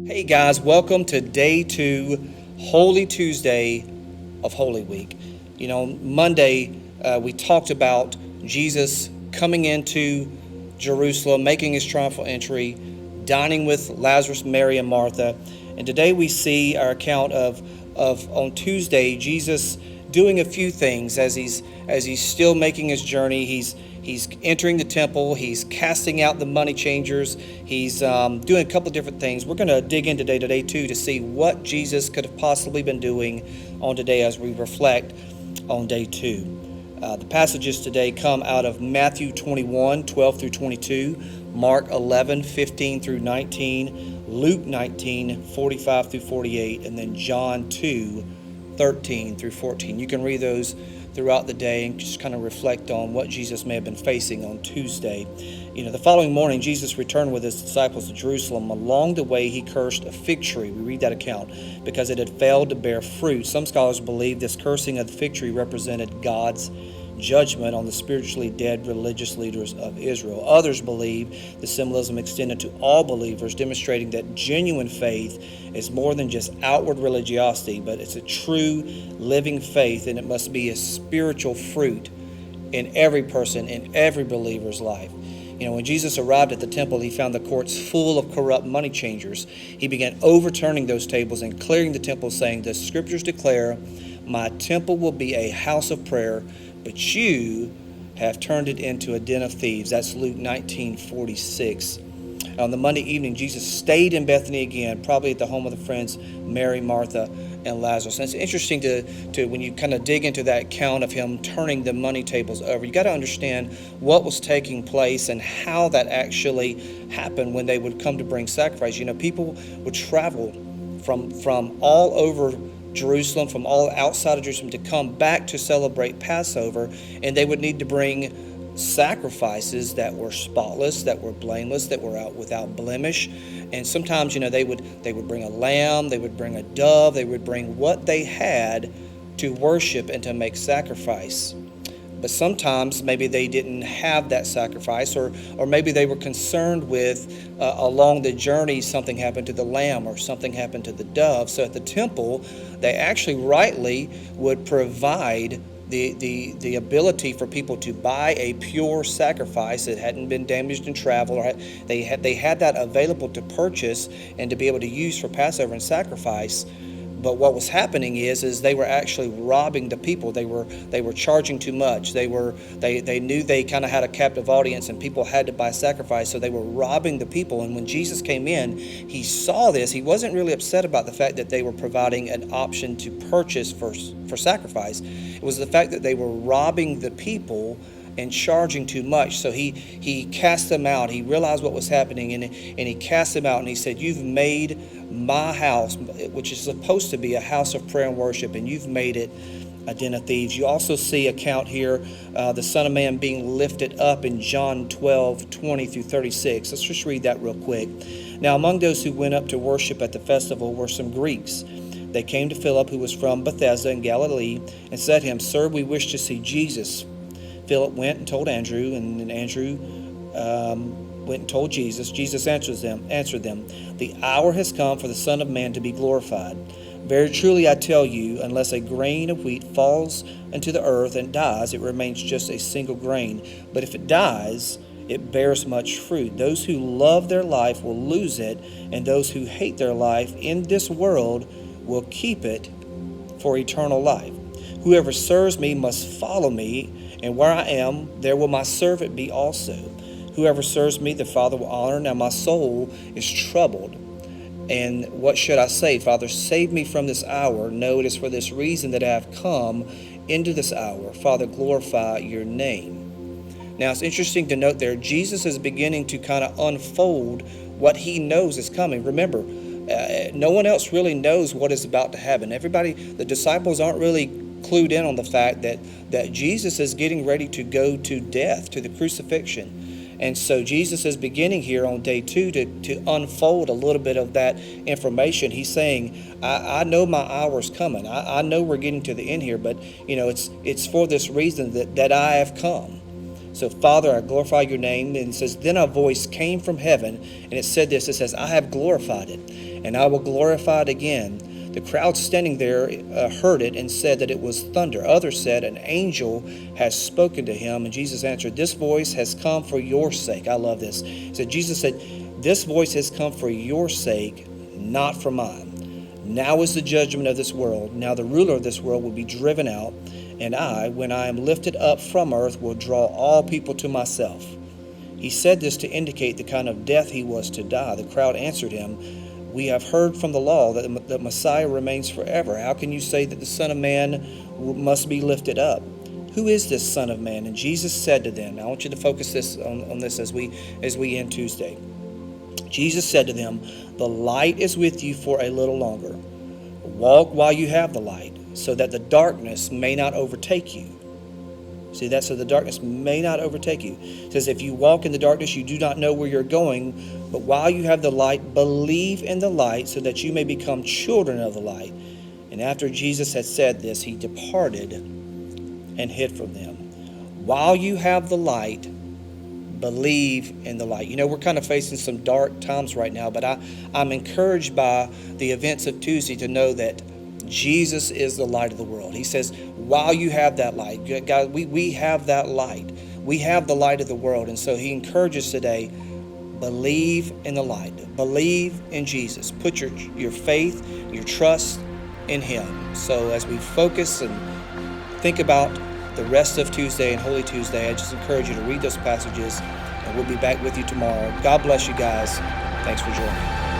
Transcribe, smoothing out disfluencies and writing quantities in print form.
Hey guys, welcome to day 2, Holy Tuesday of Holy Week. Monday we talked about Jesus coming into Jerusalem, making his triumphal entry, dining with Lazarus, Mary, and Martha. And today we see our account of on Tuesday, Jesus doing a few things as he's still making his journey. He's entering the temple. He's casting out the money changers. He's doing a couple of different things. We're going to dig in today too, to see what Jesus could have possibly been doing on today as we reflect on day 2. The passages today come out of Matthew 21, 12 through 22, Mark 11, 15 through 19, Luke 19, 45 through 48, and then John 2, 13 through 14. You can read those throughout the day and just kind of reflect on what Jesus may have been facing on Tuesday. The following morning, Jesus returned with his disciples to Jerusalem. Along the way, he cursed a fig tree. We read that account because it had failed to bear fruit. Some scholars believe this cursing of the fig tree represented God's judgment on the spiritually dead religious leaders of Israel. Others believe the symbolism extended to all believers, demonstrating that genuine faith is more than just outward religiosity, but it's a true living faith, and it must be a spiritual fruit in every person, in every believer's life. When Jesus arrived at the temple, he found the courts full of corrupt money changers. He began overturning those tables and clearing the temple, saying, "The scriptures declare, my temple will be a house of prayer, but you have turned it into a den of thieves." That's Luke 19:46. On the Monday evening, Jesus stayed in Bethany again, probably at the home of the friends Mary, Martha, and Lazarus. And it's interesting to when you kind of dig into that account of him turning the money tables over, you got to understand what was taking place and how that actually happened when they would come to bring sacrifice. People would travel from all over Jerusalem, from all outside of Jerusalem, to come back to celebrate Passover, and they would need to bring sacrifices that were spotless, that were blameless, that were out without blemish. And sometimes they would bring a lamb, they would bring a dove, they would bring what they had to worship and to make sacrifice. But sometimes maybe they didn't have that sacrifice, or maybe they were concerned with along the journey something happened to the lamb or something happened to the dove. So at the temple, they actually rightly would provide the ability for people to buy a pure sacrifice that hadn't been damaged in travel, or they had that available to purchase and to be able to use for Passover and sacrifice. But what was happening is they were actually robbing the people. They were charging too much. They knew they kind of had a captive audience and people had to buy sacrifice, so they were robbing the people. And when Jesus came in, he saw this. He wasn't really upset about the fact that they were providing an option to purchase for sacrifice. It was the fact that they were robbing the people and charging too much. So he cast them out. He realized what was happening, and he cast them out, and he said, "You've made my house, which is supposed to be a house of prayer and worship, and you've made it a den of thieves." You also see account here, the Son of Man being lifted up in John 12, 20 through 36. Let's just read that real quick. "Now among those who went up to worship at the festival were some Greeks. They came to Philip, who was from Bethsaida in Galilee, and said to him, 'Sir, we wish to see Jesus.' Philip went and told Andrew, and then Andrew went and told Jesus. Jesus answered them, 'The hour has come for the Son of Man to be glorified. Very truly I tell you, unless a grain of wheat falls into the earth and dies, it remains just a single grain. But if it dies, it bears much fruit. Those who love their life will lose it, and those who hate their life in this world will keep it for eternal life. Whoever serves me must follow me, and where I am, there will my servant be also. Whoever serves me, the Father will honor. Now my soul is troubled. And what should I say? Father, save me from this hour. No, it is for this reason that I have come into this hour. Father, glorify your name." Now it's interesting to note there, Jesus is beginning to kind of unfold what he knows is coming. Remember, no one else really knows what is about to happen. The disciples aren't really clued in on the fact that Jesus is getting ready to go to death, to the crucifixion. And so Jesus is beginning here on day 2 to unfold a little bit of that information. He's saying, I know my hour's coming. I know we're getting to the end here, but it's for this reason that I have come. So, Father, I glorify your name. And it says, then a voice came from heaven, and it said this, it says, I have glorified it, and I will glorify it again. The crowd standing there heard it and said that it was thunder. Others said, an angel has spoken to him. And Jesus answered, this voice has come for your sake. I love this. So Jesus said, this voice has come for your sake, not for mine. Now is the judgment of this world. Now the ruler of this world will be driven out. And I, when I am lifted up from earth, will draw all people to myself. He said this to indicate the kind of death he was to die. The crowd answered him, we have heard from the law that the Messiah remains forever. How can you say that the Son of Man must be lifted up? Who is this Son of Man? And Jesus said to them, now I want you to focus this on this as we end Tuesday. Jesus said to them, the light is with you for a little longer. Walk while you have the light, so that the darkness may not overtake you. See that? So the darkness may not overtake you. It says, if you walk in the darkness, you do not know where you're going. But while you have the light, believe in the light, so that you may become children of the light. And after Jesus had said this, he departed and hid from them. While you have the light, believe in the light. You know, we're kind of facing some dark times right now, but I'm encouraged by the events of Tuesday to know that Jesus is the light of the world. He says, while you have that light, God, we have that light. We have the light of the world. And so he encourages today, believe in the light. Believe in Jesus. Put your faith, your trust in him. So as we focus and think about the rest of Tuesday and Holy Tuesday, I just encourage you to read those passages, and we'll be back with you tomorrow. God bless you guys. Thanks for joining.